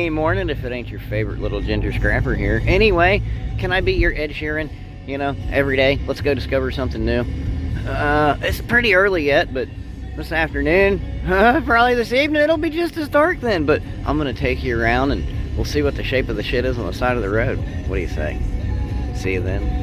Sunday morning, if it ain't your favorite little ginger scrapper here. Anyway, can I be your Ed Sheeran? You know, every day, let's go discover something new. It's pretty early yet, but this afternoon, probably this evening, it'll be just as dark then. But I'm gonna take you around and we'll see what the shape of the shit is on the side of the road. What do you say? See you then.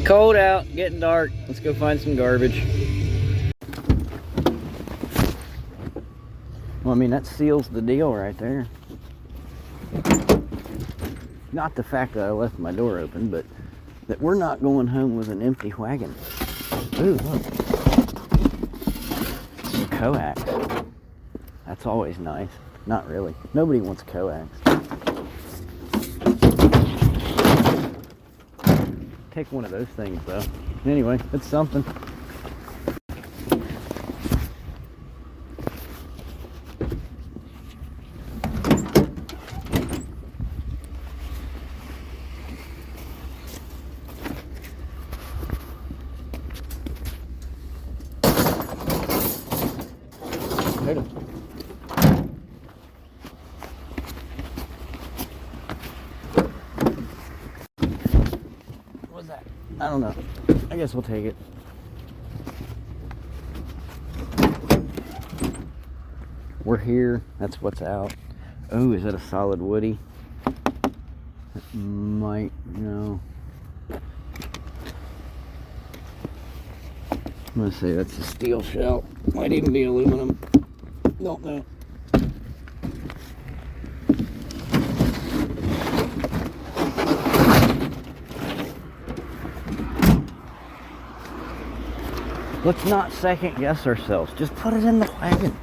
Cold out, getting dark. Let's go find some garbage. Well, I mean, that seals the deal right there. Not the fact that I left my door open, but that we're not going home with an empty wagon. Ooh, look. Some coax. That's always nice. Not really. Nobody wants coax. Take one of those things though. Anyway, it's something. What's that? I don't know. I guess we'll take it. We're here. That's what's out. Oh, is that a solid woody? That might, no. I'm gonna say that's a steel shell. Might even be aluminum. Don't know. Let's not second guess ourselves. Just put it in the wagon.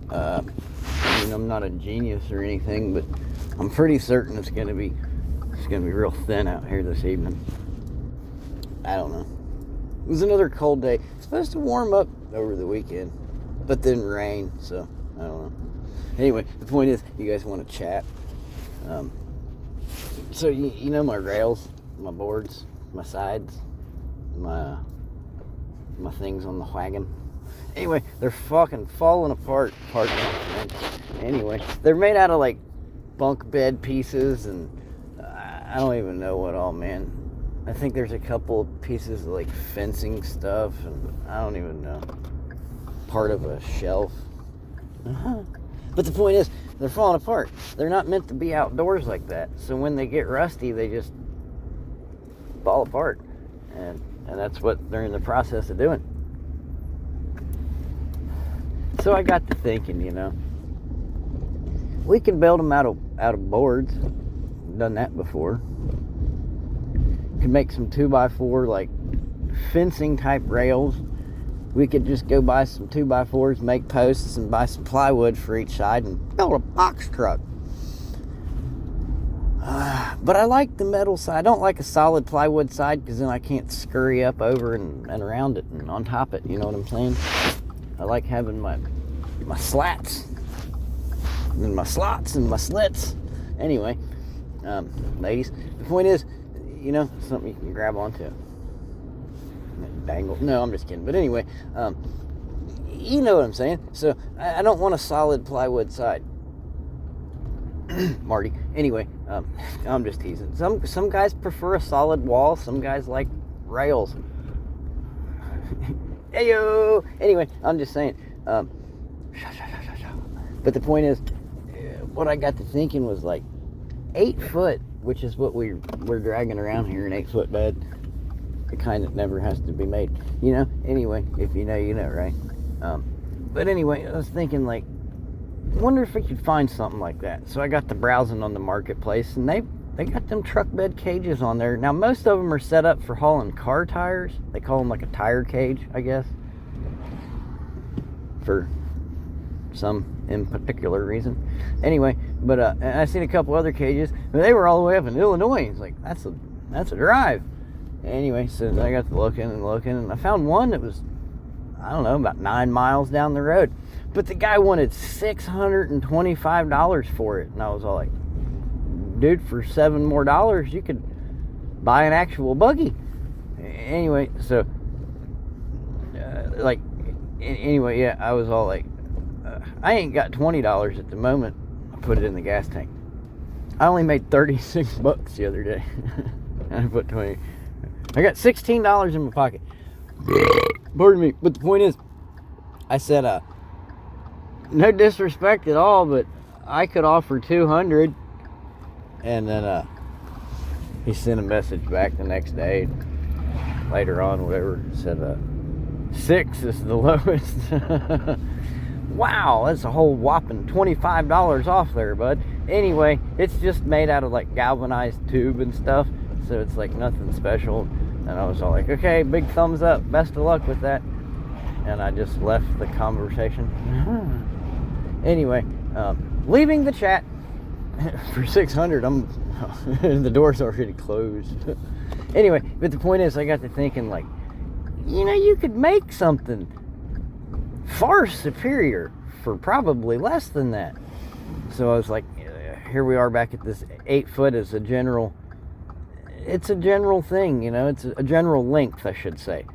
I mean, I'm not a genius or anything, but I'm pretty certain it's gonna be real thin out here this evening. I don't know. It was another cold day. It's supposed to warm up over the weekend, but then rain, so I don't know. Anyway, the point is, you guys want to chat. So you know my rails, my boards, my sides, my things on the wagon. Anyway, they're fucking falling apart. Pardon me. Anyway, they're made out of like bunk bed pieces and I don't even know what all, man. I think there's a couple of pieces of like fencing stuff and I don't even know. Part of a shelf. But the point is, they're falling apart. They're not meant to be outdoors like that. So when they get rusty, they just fall apart. And that's what they're in the process of doing. So I got to thinking, you know, we can build them out of boards. Done that before. Could make some 2x4 like fencing type rails. We could just go buy some 2x4s, make posts, and buy some plywood for each side and build a box truck. But I like the metal side. I don't like a solid plywood side because then I can't scurry up over and around it and on top it. You know what I'm saying? I like having my slats and my slots and my slits. Anyway, ladies, the point is, you know, something you can grab onto. Dangle. No, I'm just kidding. But anyway, you know what I'm saying. So I don't want a solid plywood side. Marty. Anyway, I'm just teasing. Some guys prefer a solid wall. Some guys like rails. Heyo. Anyway, I'm just saying. But the point is, what I got to thinking was like 8 foot, which is what we're dragging around here, an 8-foot bed. The kind that never has to be made, you know. Anyway, if you know, you know, right? But anyway, I was thinking, like, wonder if we could find something like that. So I got to browsing on the marketplace, and they got them truck bed cages on there. Now most of them are set up for hauling car tires. They call them like a tire cage, I guess, for some in particular reason. Anyway, but I seen a couple other cages, and they were all the way up in Illinois. It's like that's a drive. Anyway, so I got to looking, and I found one that was, I don't know, about 9 miles down the road. But the guy wanted $625 for it. And I was all like, dude, for $7 more, you could buy an actual buggy. Anyway, so, anyway, yeah, I was all like, I ain't got $20 at the moment. I put it in the gas tank. I only made $36 the other day. And I put 20. I got $16 in my pocket. Pardon me. But the point is, I said, no disrespect at all, but I could offer 200. And then he sent a message back the next day, later on, whatever, said 6 is the lowest. Wow, that's a whole whopping $25 off there, bud. Anyway, it's just made out of like galvanized tube and stuff, so it's like nothing special. And I was all like, okay, big thumbs up, best of luck with that. And I just left the conversation. Anyway, leaving the chat for 600. The door's already closed. Anyway, but the point is, I got to thinking, like, you could make something far superior for probably less than that. So I was like, here we are back at this 8 foot as a general. It's a general thing, it's a general length, I should say.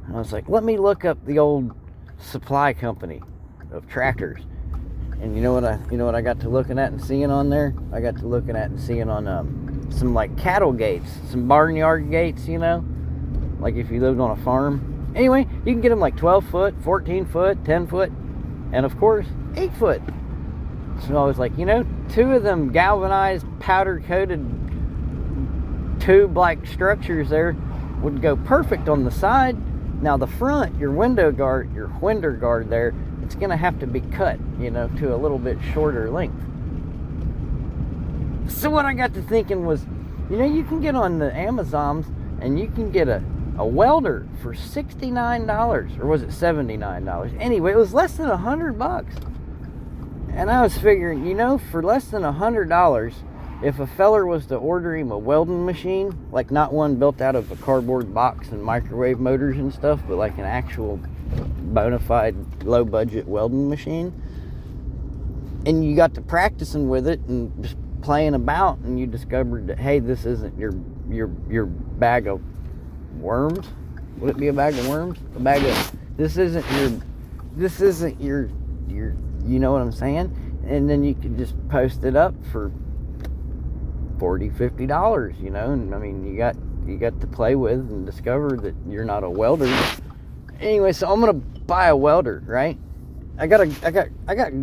And I was like, let me look up the old supply company of tractors. And you know what I got to looking at and seeing on there? I got to looking at and seeing on some like cattle gates, some barnyard gates, like if you lived on a farm. Anyway, you can get them like 12 foot, 14 foot, 10 foot, and of course, 8 foot. So I was like, 2 of them galvanized, powder-coated tube-like structures there would go perfect on the side. Now the front, your window guard there, it's going to have to be cut, to a little bit shorter length. So what I got to thinking was, you can get on the Amazons and you can get a welder for $69, or was it $79? Anyway, it was less than $100. And I was figuring, for less than $100, if a feller was to order him a welding machine, like not one built out of a cardboard box and microwave motors and stuff, but like an actual bona fide low budget welding machine, and you got to practicing with it and just playing about, and you discovered that, hey, this isn't your bag of worms. Would it be a bag of worms? This isn't your you know what I'm saying? And then you could just post it up for $40, $50, and I mean, you got to play with and discover that you're not a welder. Anyway, so I'm gonna buy a welder, right? I got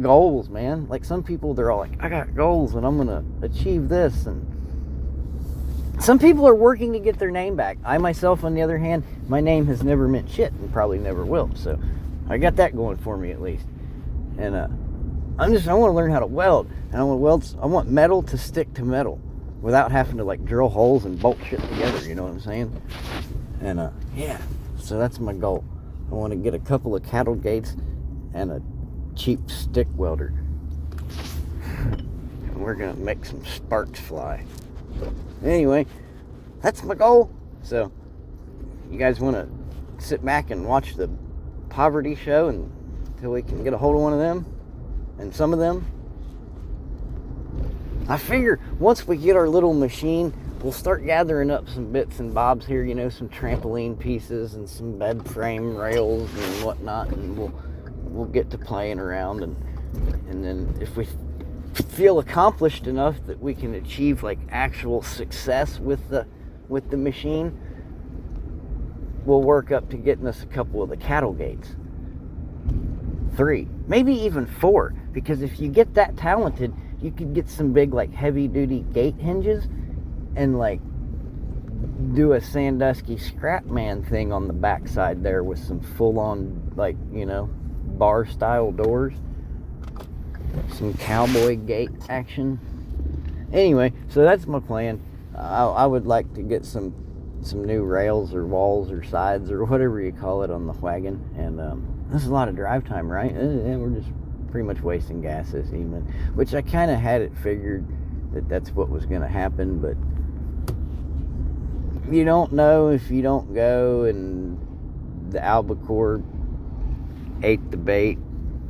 goals, man. Like some people, they're all like, I got goals and I'm gonna achieve this, and some people are working to get their name back. I myself, on the other hand, my name has never meant shit and probably never will. So I got that going for me at least. And I want to learn how to weld, and I want metal to stick to metal without having to like drill holes and bolt shit together. You know what I'm saying? And yeah, so that's my goal. I want to get a couple of cattle gates and a cheap stick welder, and we're gonna make some sparks fly. Anyway, that's my goal. So you guys want to sit back and watch the poverty show until we can get a hold of one of them and some of them? I figure once we get our little machine, we'll start gathering up some bits and bobs here, some trampoline pieces and some bed frame rails and whatnot, and we'll get to playing around, and then if we feel accomplished enough that we can achieve like actual success with the machine, we'll work up to getting us a couple of the cattle gates. 3, maybe even 4, because if you get that talented, you could get some big like heavy duty gate hinges and like do a Sandusky scrap man thing on the backside there with some full on like bar style doors, some cowboy gate action. Anyway, so that's my plan. I would like to get some new rails or walls or sides or whatever you call it on the wagon, and this is a lot of drive time, right? And we're just pretty much wasting gas this evening, which I kind of had it figured that that's what was going to happen, but you don't know if you don't go, and the albacore ate the bait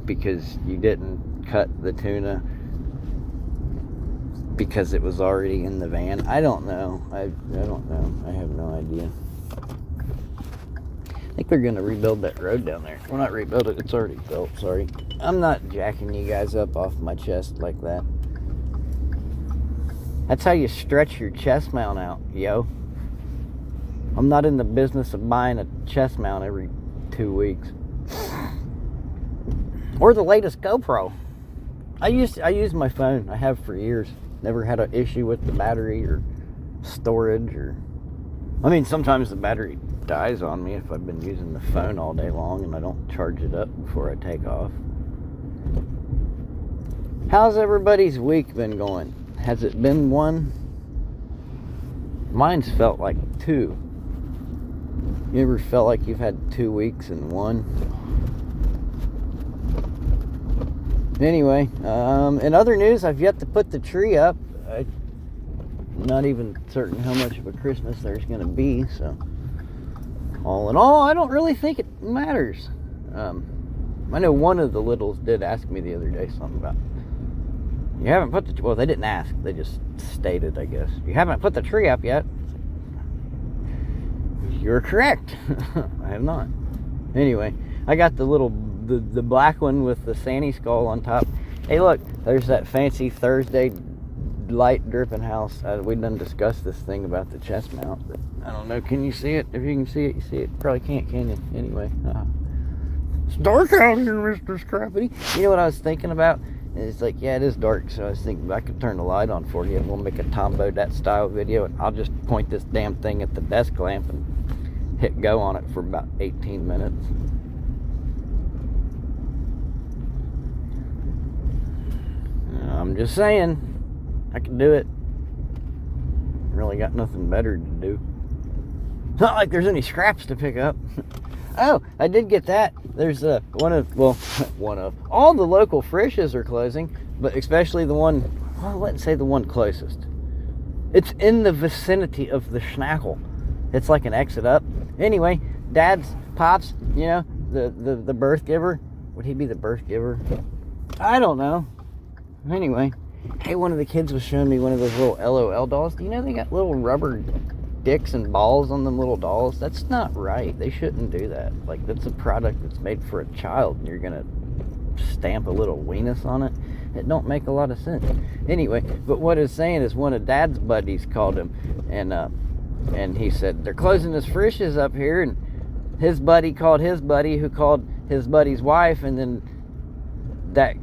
because you didn't cut the tuna because it was already in the van. I don't know. I don't know. I have no idea. I think they're going to rebuild that road down there. Well, not rebuild it. It's already built. Sorry. I'm not jacking you guys up off my chest like that. That's how you stretch your chest mount out, yo. I'm not in the business of buying a chest mount every 2 weeks. Or the latest GoPro. I use my phone. I have for years. Never had an issue with the battery or storage or... I mean, sometimes the battery dies on me if I've been using the phone all day long and I don't charge it up before I take off. How's everybody's week been going? Has it been one? Mine's felt like two. You ever felt like you've had 2 weeks in one? Anyway, in other news, I've yet to put the tree up. I'm not even certain how much of a Christmas there's going to be, so all in all, I don't really think it matters. I know one of the littles did ask me the other day something about, you haven't put the... Well, they didn't ask. They just stated, I guess. You haven't put the tree up yet. You're correct. I have not. Anyway, I got the little... The black one with the Santa skull on top. Hey, look. There's that fancy Thursday light dripping house. We done discussed this thing about the chest mount, but I don't know. Can you see it? If you can see it, you see it. Probably can't, can you? Anyway. It's dark out here, Mr. Scrappy. You know what I was thinking about? It's like, yeah, it is dark, so I was thinking I could turn the light on for you and we'll make a Tom Bodette style video, and I'll just point this damn thing at the desk lamp and hit go on it for about 18 minutes. I'm just saying, I can do it. Really got nothing better to do. It's not like there's any scraps to pick up. Oh, I did get that. There's one of all the local Frisch's are closing, but especially the one, well, let's say the one closest. It's in the vicinity of the Schnackle. It's like an exit up. Anyway, Dad's, Pops, you know, the birth giver. Would he be the birth giver? I don't know. Anyway, hey, one of the kids was showing me one of those little LOL dolls. Do you know they got little rubber dicks and balls on them little dolls? That's not right. They shouldn't do that. Like, that's a product that's made for a child, and you're gonna stamp a little weenus on it. It don't make a lot of sense. Anyway, but what it's saying is one of Dad's buddies called him, and he said they're closing his Frisch's up here, and his buddy called his buddy, who called his buddy's wife, and then that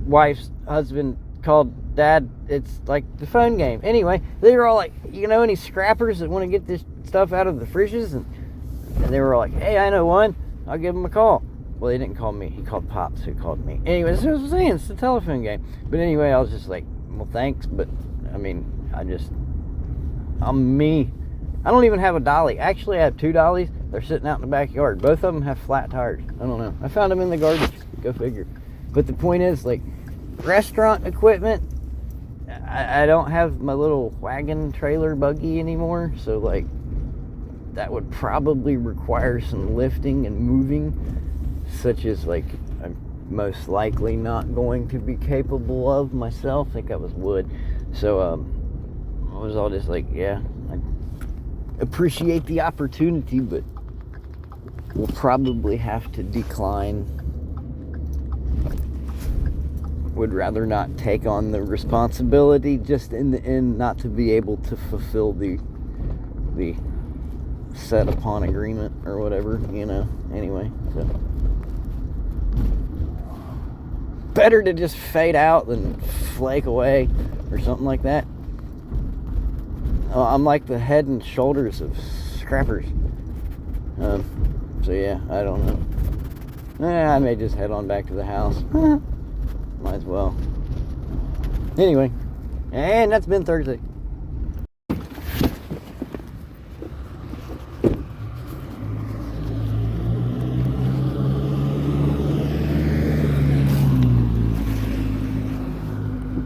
wife's husband called Dad. It's like the phone game. Anyway, they were all like, you know, any scrappers that want to get this stuff out of the Frisch's? And they were all like, hey, I know one. I'll give him a call. Well, he didn't call me. He called Pops, who called me. Anyway, that's what I was saying. It's the telephone game. But anyway, I was just like, well, thanks. But, I mean, I'm me. I don't even have a dolly. Actually, I have 2 dollies. They're sitting out in the backyard. Both of them have flat tires. I don't know. I found them in the garbage. Go figure. But the point is, like, restaurant equipment, I don't have my little wagon trailer buggy anymore, so like that would probably require some lifting and moving, such as like I'm most likely not going to be capable of myself. I think I was wood. So I was all just like, yeah, I appreciate the opportunity, but we'll probably have to decline. Would rather not take on the responsibility, just in the end not to be able to fulfill the set upon agreement or whatever, you know. Anyway, so better to just fade out than flake away or something like that. I'm like the head and shoulders of scrappers. So yeah, I don't know. I may just head on back to the house. Might as well. Anyway, and that's been Thursday.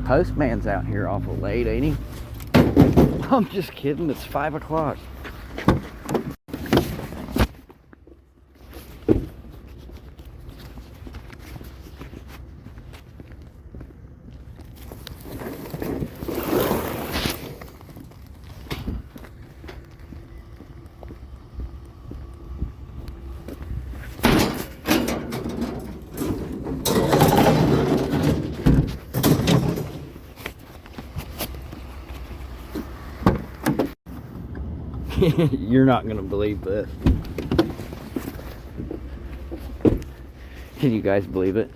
Postman's out here awful late, ain't he? I'm just kidding. It's 5 o'clock. You're not gonna believe this. Can you guys believe it?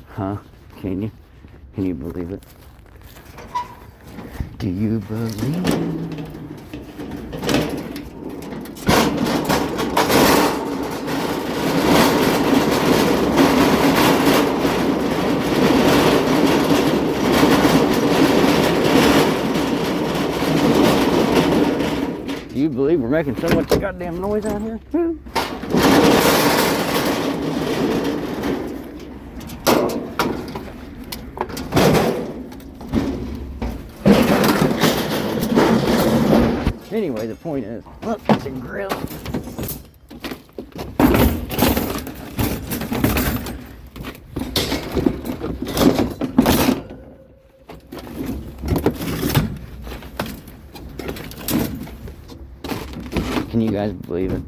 Huh? Can you? Can you believe it? Do you believe it? Do you believe we're making so much goddamn noise out here? Anyway, the point is, look, it's a grill. Can you guys believe it?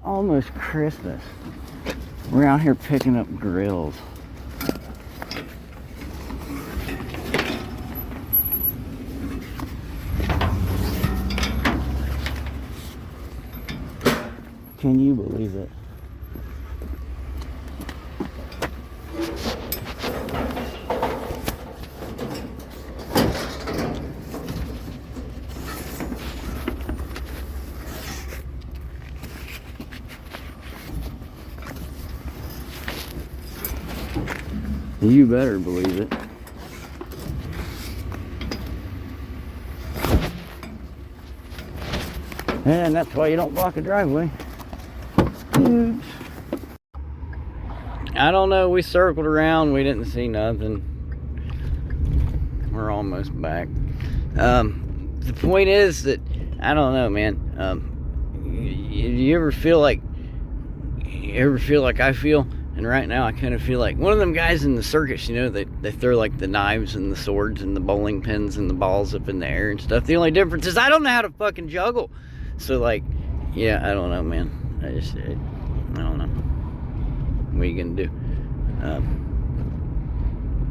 Almost Christmas. We're out here picking up grills. Can you believe it? You better believe it. And that's why you don't block a driveway. Oops. I don't know, we circled around, we didn't see nothing. We're almost back. The point is that, I don't know, man. You ever feel like I feel? And right now I kind of feel like one of them guys in the circus, you know, they throw like the knives and the swords and the bowling pins and the balls up in the air and stuff. The only difference is I don't know how to fucking juggle. So like, yeah, I don't know, man. I don't know. What are you gonna do?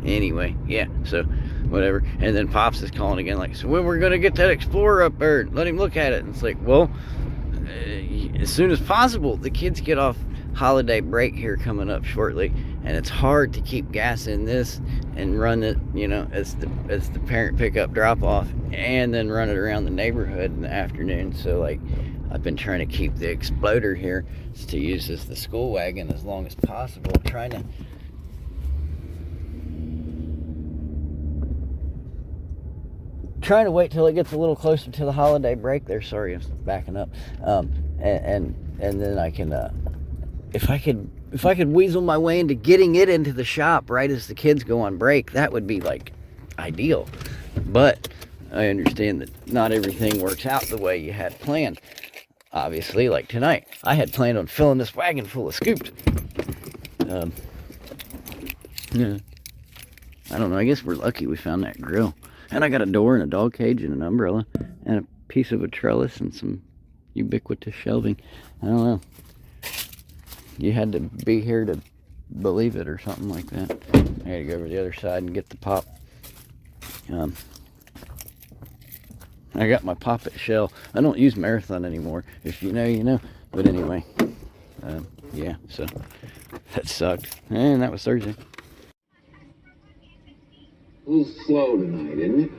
Anyway, yeah, so whatever. And then Pops is calling again, like, so when we're gonna get that Explorer up there, let him look at it. And it's like, well, as soon as possible. The kids get off holiday break here coming up shortly, and it's hard to keep gas in this and run it, you know, as the parent pickup drop off, and then run it around the neighborhood in the afternoon. So like, I've been trying to keep the Exploder here to use as the school wagon as long as possible, trying to wait till it gets a little closer to the holiday break there. Sorry, I'm backing up. And then I can if I could weasel my way into getting it into the shop right as the kids go on break, that would be like ideal. But I understand that not everything works out the way you had planned. Obviously, like tonight, I had planned on filling this wagon full of scoops. Yeah, I don't know, I guess we're lucky we found that grill. And I got a door and a dog cage and an umbrella and a piece of a trellis and some ubiquitous shelving. I don't know. You had to be here to believe it or something like that. I had to go over the other side and get the pop. I got my poppet shell. I don't use Marathon anymore. If you know, you know. But anyway, yeah, so that sucked. And that was Thursday. A little slow tonight, isn't it?